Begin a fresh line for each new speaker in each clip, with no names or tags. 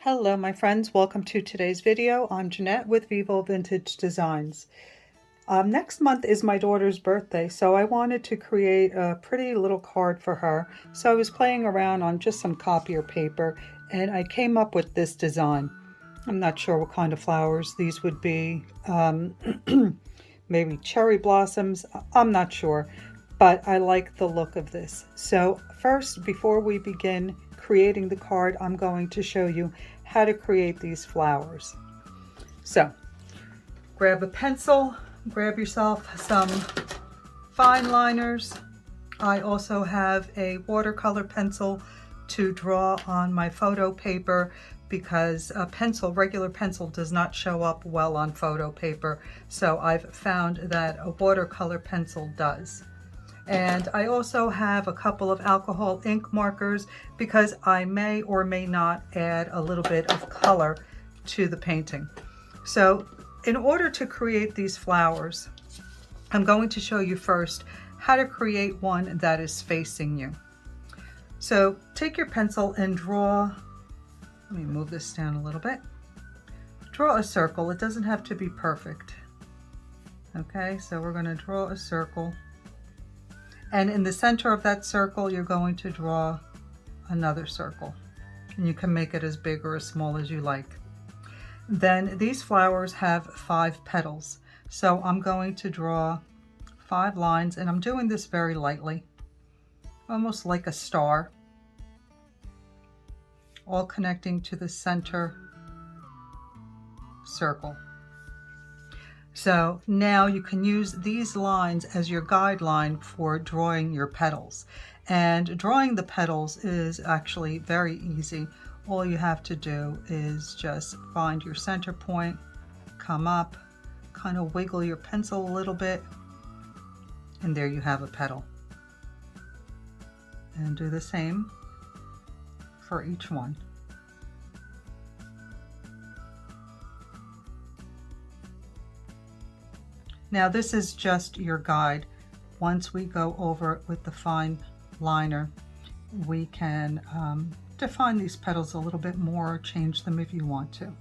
Hello my friends, welcome to today's video. I'm Jeanette with Vivo Vintage Designs. Next month is my daughter's birthday, so I wanted to create a pretty little card for her. So I was playing around on just some copier paper and I came up with this design. I'm not sure what kind of flowers these would be. Maybe cherry blossoms, I'm not sure, but I like the look of this. So first, before we begin creating the card, I'm going to show you how to create these flowers. So grab a pencil, grab yourself some fine liners. I also have a watercolor pencil to draw on my photo paper because regular pencil does not show up well on photo paper. So I've found that a watercolor pencil does. And I also have a couple of alcohol ink markers because I may or may not add a little bit of color to the painting. So in order to create these flowers, I'm going to show you first how to create one that is facing you. So take your pencil and draw, let me move this down a little bit. Draw a circle. It doesn't have to be perfect. Okay, so we're going to draw a circle. And in the center of that circle, you're going to draw another circle. And you can make it as big or as small as you like. Then these flowers have 5 petals. So I'm going to draw 5 lines, and I'm doing this very lightly, almost like a star, all connecting to the center circle. So now you can use these lines as your guideline for drawing your petals. And drawing the petals is actually very easy. All you have to do is just find your center point, come up, kind of wiggle your pencil a little bit, and there you have a petal. And do the same for each one. Now this is just your guide. Once we go over it with the fine liner, we can define these petals a little bit more, change them if you want to.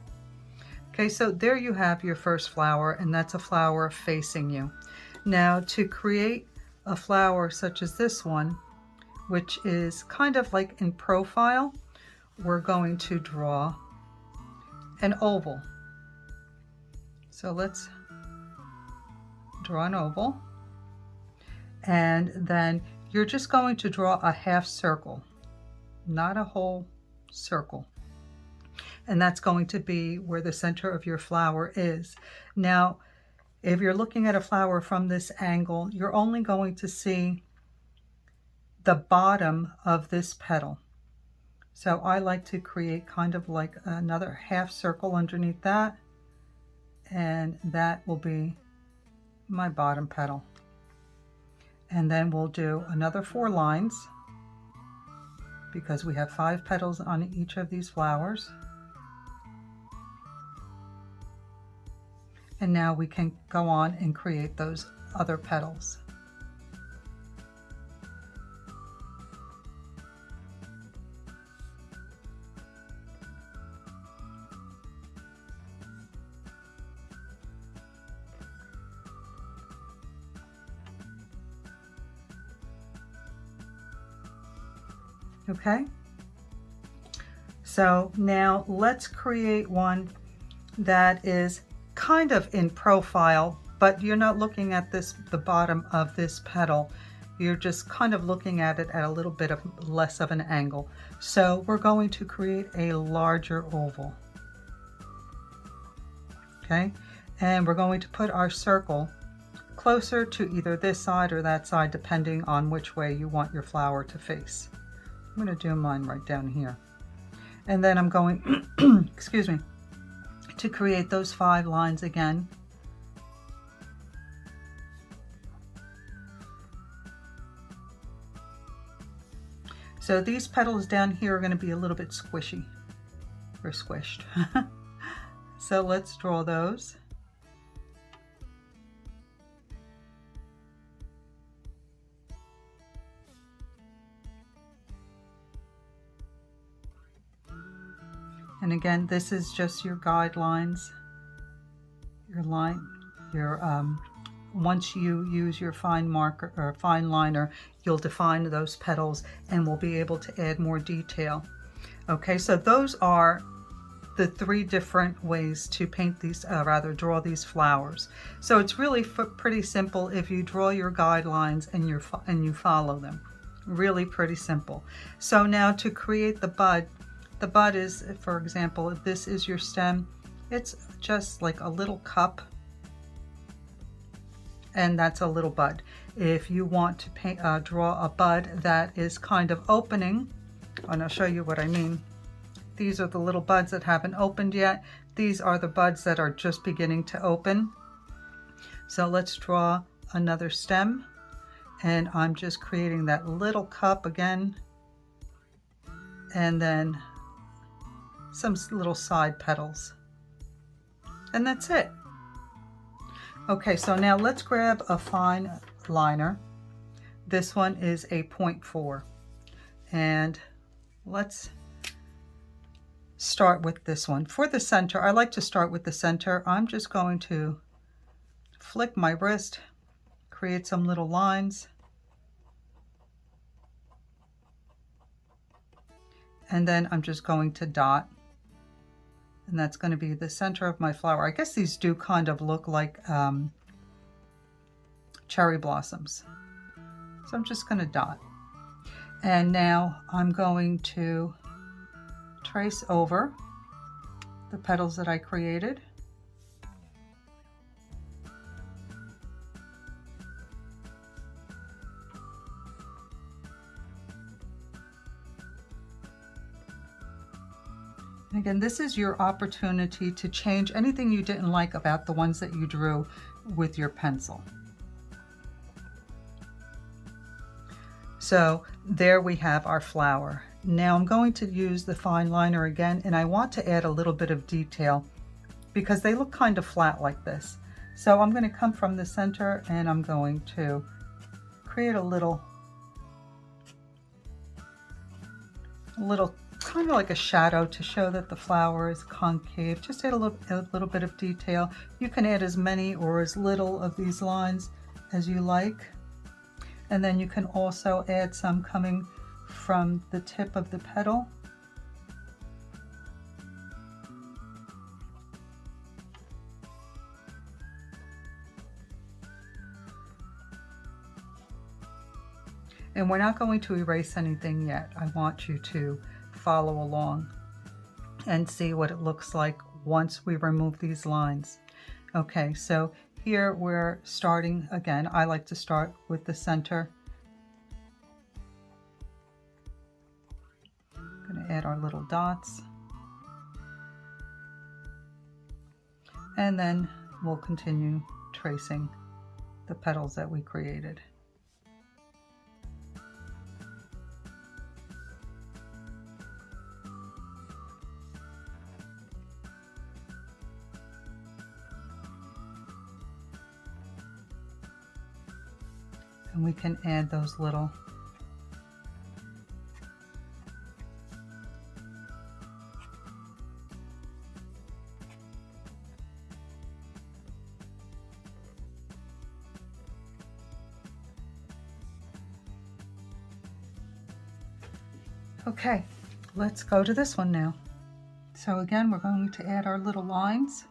Okay, so there you have your first flower, and that's a flower facing you. Now to create a flower such as this one, which is kind of like in profile, we're going to draw an oval. So let's draw an oval, and then you're just going to draw a half circle, not a whole circle, and that's going to be where the center of your flower is. Now if you're looking at a flower from this angle, you're only going to see the bottom of this petal. So I like to create kind of like another half circle underneath that, and that will be my bottom petal. And then we'll do another 4 lines because we have 5 petals on each of these flowers. And now we can go on and create those other petals. Okay, so now let's create one that is kind of in profile, but you're not looking at the bottom of this petal. You're just kind of looking at it at a little bit of less of an angle. So we're going to create a larger oval. Okay, and we're going to put our circle closer to either this side or that side, depending on which way you want your flower to face. I'm going to do mine right down here. And then I'm going, excuse me, to create those 5 lines again. So these petals down here are going to be a little bit squishy or squished. So let's draw those. And again, this is just your guidelines, once you use your fine marker or fine liner, you'll define those petals and we'll be able to add more detail. Okay, so those are the 3 different ways to paint these, draw these flowers. So it's really pretty simple if you draw your guidelines and you follow them. Really pretty simple. So now to create the bud is, for example, if this is your stem, it's just like a little cup, and that's a little bud. If you want to draw a bud that is kind of opening, and I'll show you what I mean. These are the little buds that haven't opened yet. These are the buds that are just beginning to open. So let's draw another stem, and I'm just creating that little cup again, and then some little side petals, and that's it. Okay, so now let's grab a fine liner. This one is a 0.4, and let's start with this one. For the center, I like to start with the center. I'm just going to flick my wrist, create some little lines, and then I'm just going to dot, and that's going to be the center of my flower. I guess these do kind of look like cherry blossoms. So I'm just going to dot. And now I'm going to trace over the petals that I created. And again, this is your opportunity to change anything you didn't like about the ones that you drew with your pencil. So there we have our flower. Now I'm going to use the fine liner again, and I want to add a little bit of detail because they look kind of flat like this. So I'm going to come from the center and I'm going to create a little kind of like a shadow to show that the flower is concave. Just add a little bit of detail. You can add as many or as little of these lines as you like. And then you can also add some coming from the tip of the petal. And we're not going to erase anything yet. I want you to follow along and see what it looks like once we remove these lines. Okay, so here we're starting again. I like to start with the center. I'm going to add our little dots. And then we'll continue tracing the petals that we created. And we can add those little Okay, let's go to this one now. So again, we're going to add our little lines.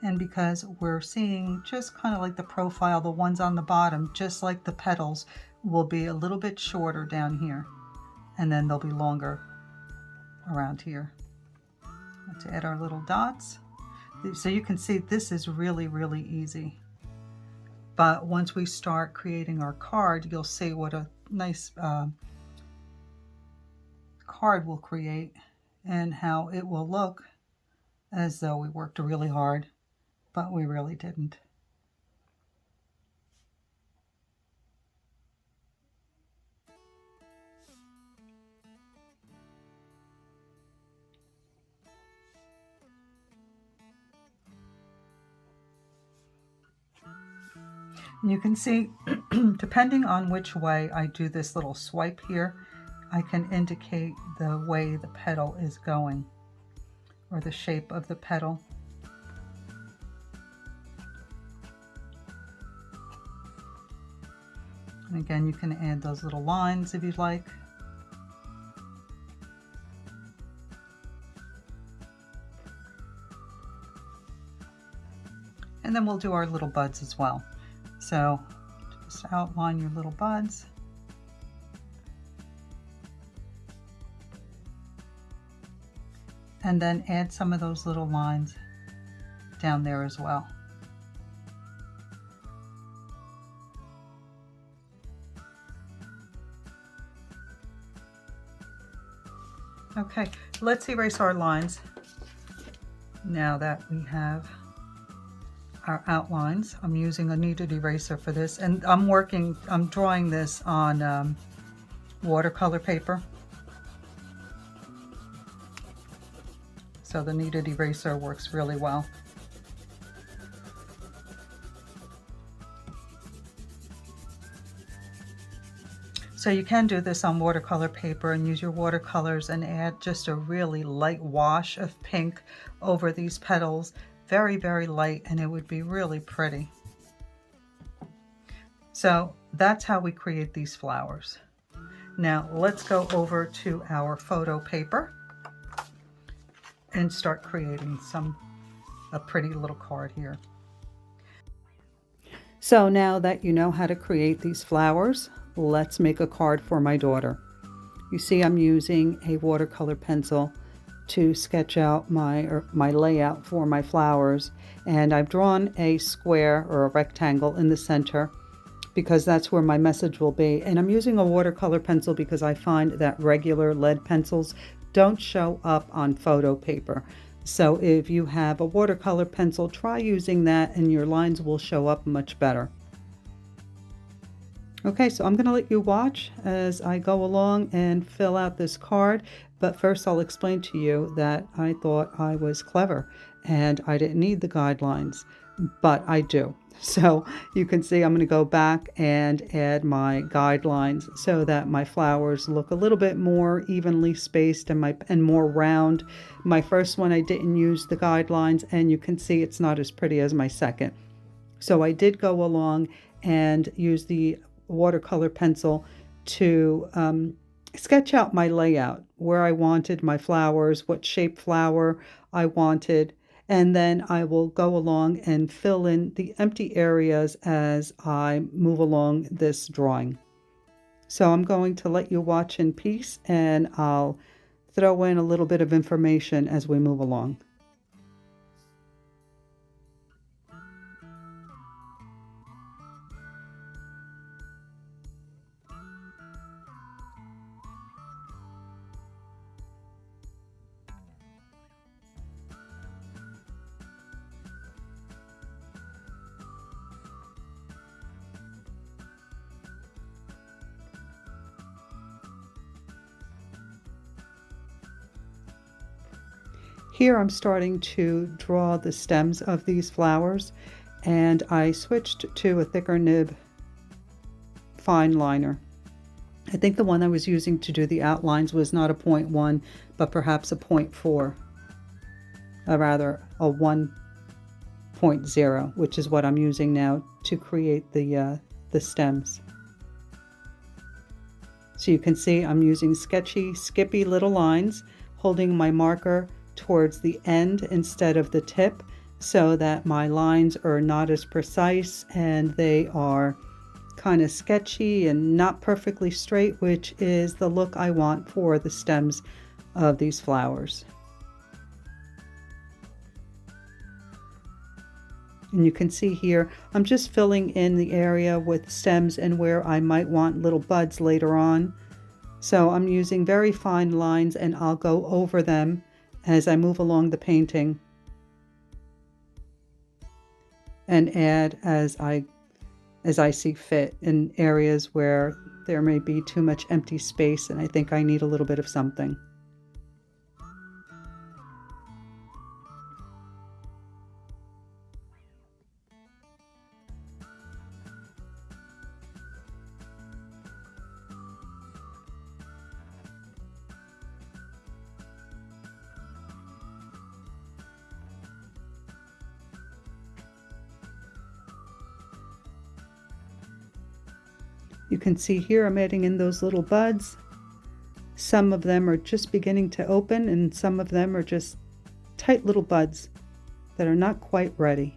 And because we're seeing just kind of like the profile, the ones on the bottom, just like the petals, will be a little bit shorter down here. And then they'll be longer around here. Let's add our little dots. So you can see this is really, really easy. But once we start creating our card, you'll see what a nice card will create and how it will look as though we worked really hard, but we really didn't. And you can see, depending on which way I do this little swipe here, I can indicate the way the petal is going, or the shape of the petal. And again, you can add those little lines if you'd like. And then we'll do our little buds as well. So just outline your little buds. And then add some of those little lines down there as well. Okay, let's erase our lines now that we have our outlines. I'm using a kneaded eraser for this, and I'm drawing this on watercolor paper. So the kneaded eraser works really well. So you can do this on watercolor paper and use your watercolors and add just a really light wash of pink over these petals. Very, very light, and it would be really pretty. So that's how we create these flowers. Now let's go over to our photo paper and start creating a pretty little card here. So now that you know how to create these flowers, let's make a card for my daughter. You see I'm using a watercolor pencil to sketch out my layout for my flowers, and I've drawn a square or a rectangle in the center because that's where my message will be. And I'm using a watercolor pencil because I find that regular lead pencils don't show up on photo paper. So if you have a watercolor pencil, try using that and your lines will show up much better. Okay, so I'm going to let you watch as I go along and fill out this card, but first I'll explain to you that I thought I was clever and I didn't need the guidelines, but I do. So you can see I'm going to go back and add my guidelines so that my flowers look a little bit more evenly spaced and more round. My first one I didn't use the guidelines, and you can see it's not as pretty as my second. So I did go along and use the watercolor pencil to sketch out my layout, where I wanted my flowers, what shape flower I wanted, and then I will go along and fill in the empty areas as I move along this drawing. So I'm going to let you watch in peace, and I'll throw in a little bit of information as we move along. Here I'm starting to draw the stems of these flowers, and I switched to a thicker nib fine liner. I think the one I was using to do the outlines was not a 0.1, but perhaps a 0.4, or rather a 1.0, which is what I'm using now to create the stems. So you can see I'm using sketchy, skippy little lines, holding my marker towards the end instead of the tip, so that my lines are not as precise and they are kind of sketchy and not perfectly straight, which is the look I want for the stems of these flowers. And you can see here I'm just filling in the area with stems and where I might want little buds later on. So I'm using very fine lines, and I'll go over them as I move along the painting and add as I see fit in areas where there may be too much empty space and I think I need a little bit of something. You can see here I'm adding in those little buds. Some of them are just beginning to open and some of them are just tight little buds that are not quite ready.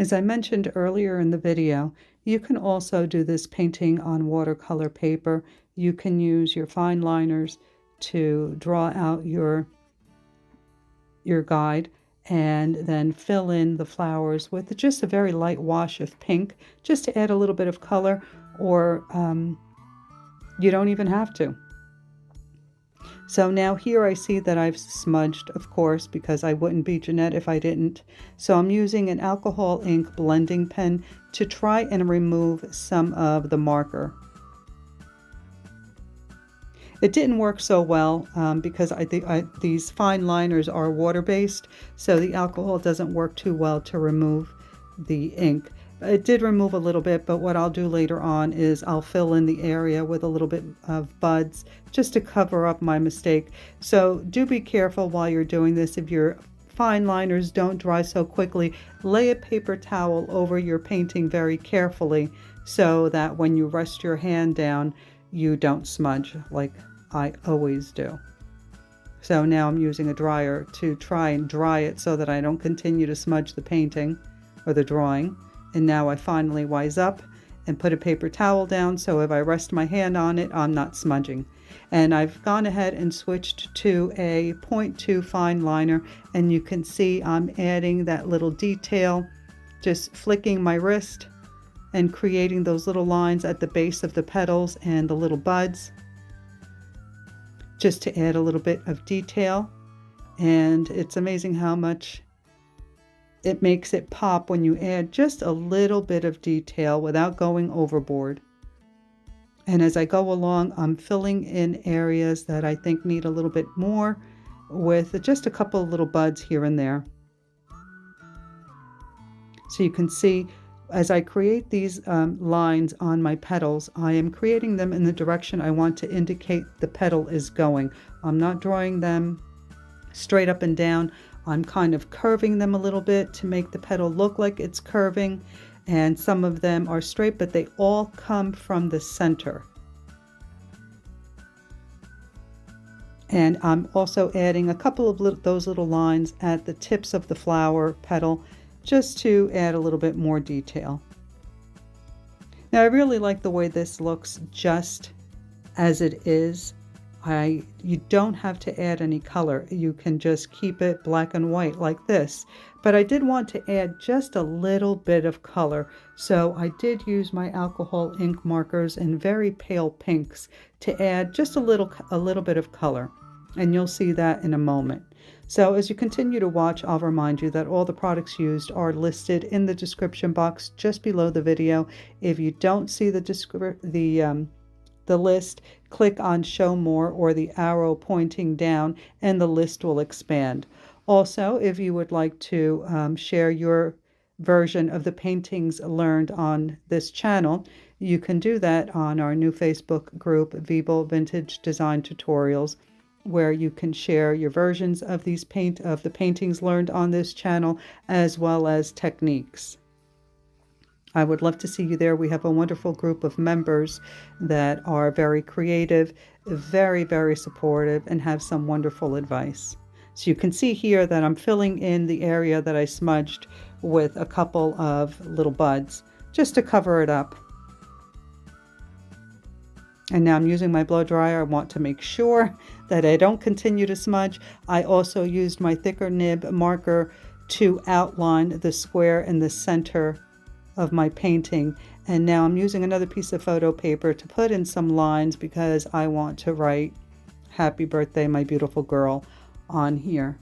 As I mentioned earlier in the video, you can also do this painting on watercolor paper. You can use your fine liners to draw out your guide and then fill in the flowers with just a very light wash of pink, just to add a little bit of color, or you don't even have to. So now here I see that I've smudged, of course, because I wouldn't be Jeanette if I didn't. So I'm using an alcohol ink blending pen to try and remove some of the marker. It didn't work so well because these fine liners are water-based, so the alcohol doesn't work too well to remove the ink. It did remove a little bit, but what I'll do later on is I'll fill in the area with a little bit of buds just to cover up my mistake. So do be careful while you're doing this. If your fine liners don't dry so quickly, lay a paper towel over your painting very carefully so that when you rest your hand down, you don't smudge like I always do. So now I'm using a dryer to try and dry it so that I don't continue to smudge the painting or the drawing. And now I finally wise up and put a paper towel down so if I rest my hand on it, I'm not smudging. And I've gone ahead and switched to a 0.2 fine liner, and you can see I'm adding that little detail, just flicking my wrist and creating those little lines at the base of the petals and the little buds, just to add a little bit of detail. And it's amazing how much it makes it pop when you add just a little bit of detail without going overboard. And as I go along, I'm filling in areas that I think need a little bit more with just a couple of little buds here and there. So you can see as I create these lines on my petals, I am creating them in the direction I want to indicate the petal is going. I'm not drawing them straight up and down. I'm kind of curving them a little bit to make the petal look like it's curving, and some of them are straight, but they all come from the center. And I'm also adding a couple of those little lines at the tips of the flower petal just to add a little bit more detail. Now I really like the way this looks just as it is. You don't have to add any color. You can just keep it black and white like this. But I did want to add just a little bit of color. So I did use my alcohol ink markers in very pale pinks to add just a little bit of color. And you'll see that in a moment. So as you continue to watch, I'll remind you that all the products used are listed in the description box just below the video. If you don't see the list, click on Show More or the arrow pointing down and the list will expand. Also, if you would like to share your version of the paintings learned on this channel, you can do that on our new Facebook group, Dimmable Vintage Design Tutorials, where you can share your versions of the paintings learned on this channel, as well as techniques. I would love to see you there. We have a wonderful group of members that are very creative, very, very supportive, and have some wonderful advice. So you can see here that I'm filling in the area that I smudged with a couple of little buds just to cover it up. And now I'm using my blow dryer. I want to make sure that I don't continue to smudge. I also used my thicker nib marker to outline the square in the center of my painting, and now I'm using another piece of photo paper to put in some lines because I want to write happy birthday, my beautiful girl on here.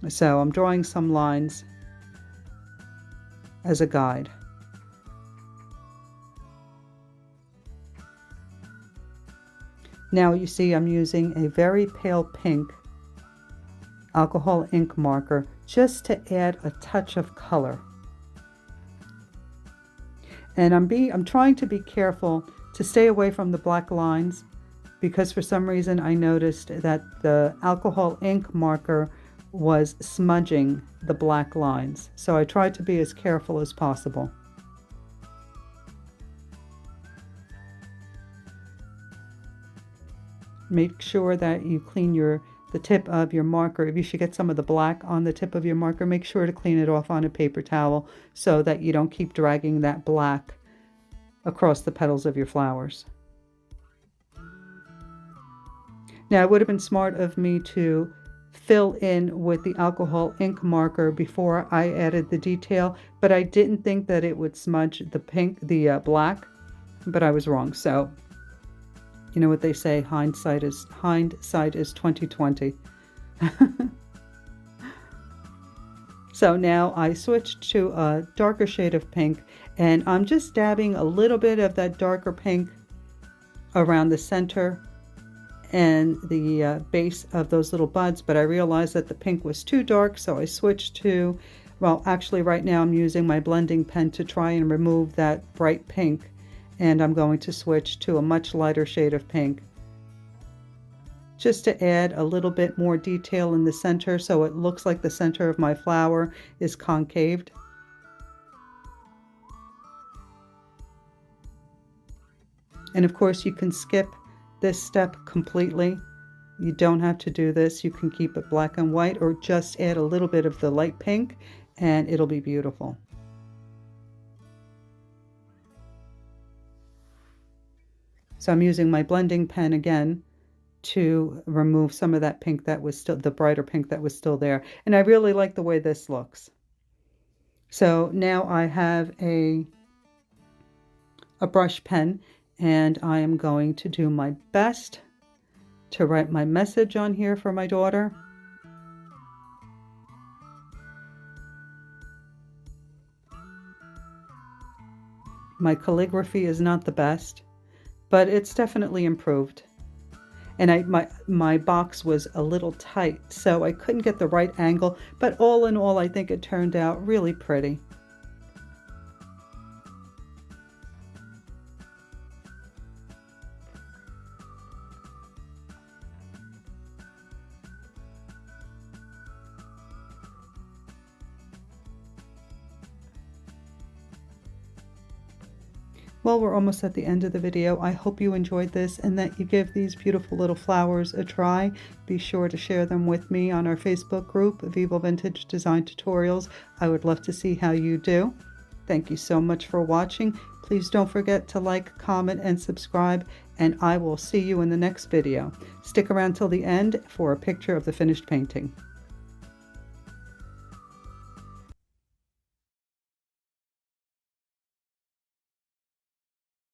So I'm drawing some lines as a guide. Now you see I'm using a very pale pink alcohol ink marker just to add a touch of color. And I'm trying to be careful to stay away from the black lines, because for some reason I noticed that the alcohol ink marker was smudging the black lines. So I tried to be as careful as possible. Make sure that you clean the tip of your marker. If you should get some of the black on the tip of your marker, make sure to clean it off on a paper towel so that you don't keep dragging that black across the petals of your flowers. Now, it would have been smart of me to fill in with the alcohol ink marker before I added the detail, but I didn't think that it would smudge the black, but I was wrong. So you know what they say, hindsight is 20/20. So now I switched to a darker shade of pink, and I'm just dabbing a little bit of that darker pink around the center and the base of those little buds, but I realized that the pink was too dark, so I switched to, well, actually right now I'm using my blending pen to try and remove that bright pink, and I'm going to switch to a much lighter shade of pink just to add a little bit more detail in the center so it looks like the center of my flower is concaved. And of course you can skip this step completely. You don't have to do this. You can keep it black and white or just add a little bit of the light pink and it'll be beautiful. So I'm using my blending pen again to remove some of that pink that was still, the brighter pink that was still there. And I really like the way this looks. So now I have a brush pen, and I am going to do my best to write my message on here for my daughter. My calligraphy is not the best, but it's definitely improved. And my box was a little tight, so I couldn't get the right angle, but all in all, I think it turned out really pretty. Well, we're almost at the end of the video. I hope you enjoyed this and that you give these beautiful little flowers a try. Be sure to share them with me on our Facebook group, Vivo Vintage Design Tutorials. I would love to see how you do. Thank you so much for watching. Please don't forget to like, comment, and subscribe, and I will see you in the next video. Stick around till the end for a picture of the finished painting.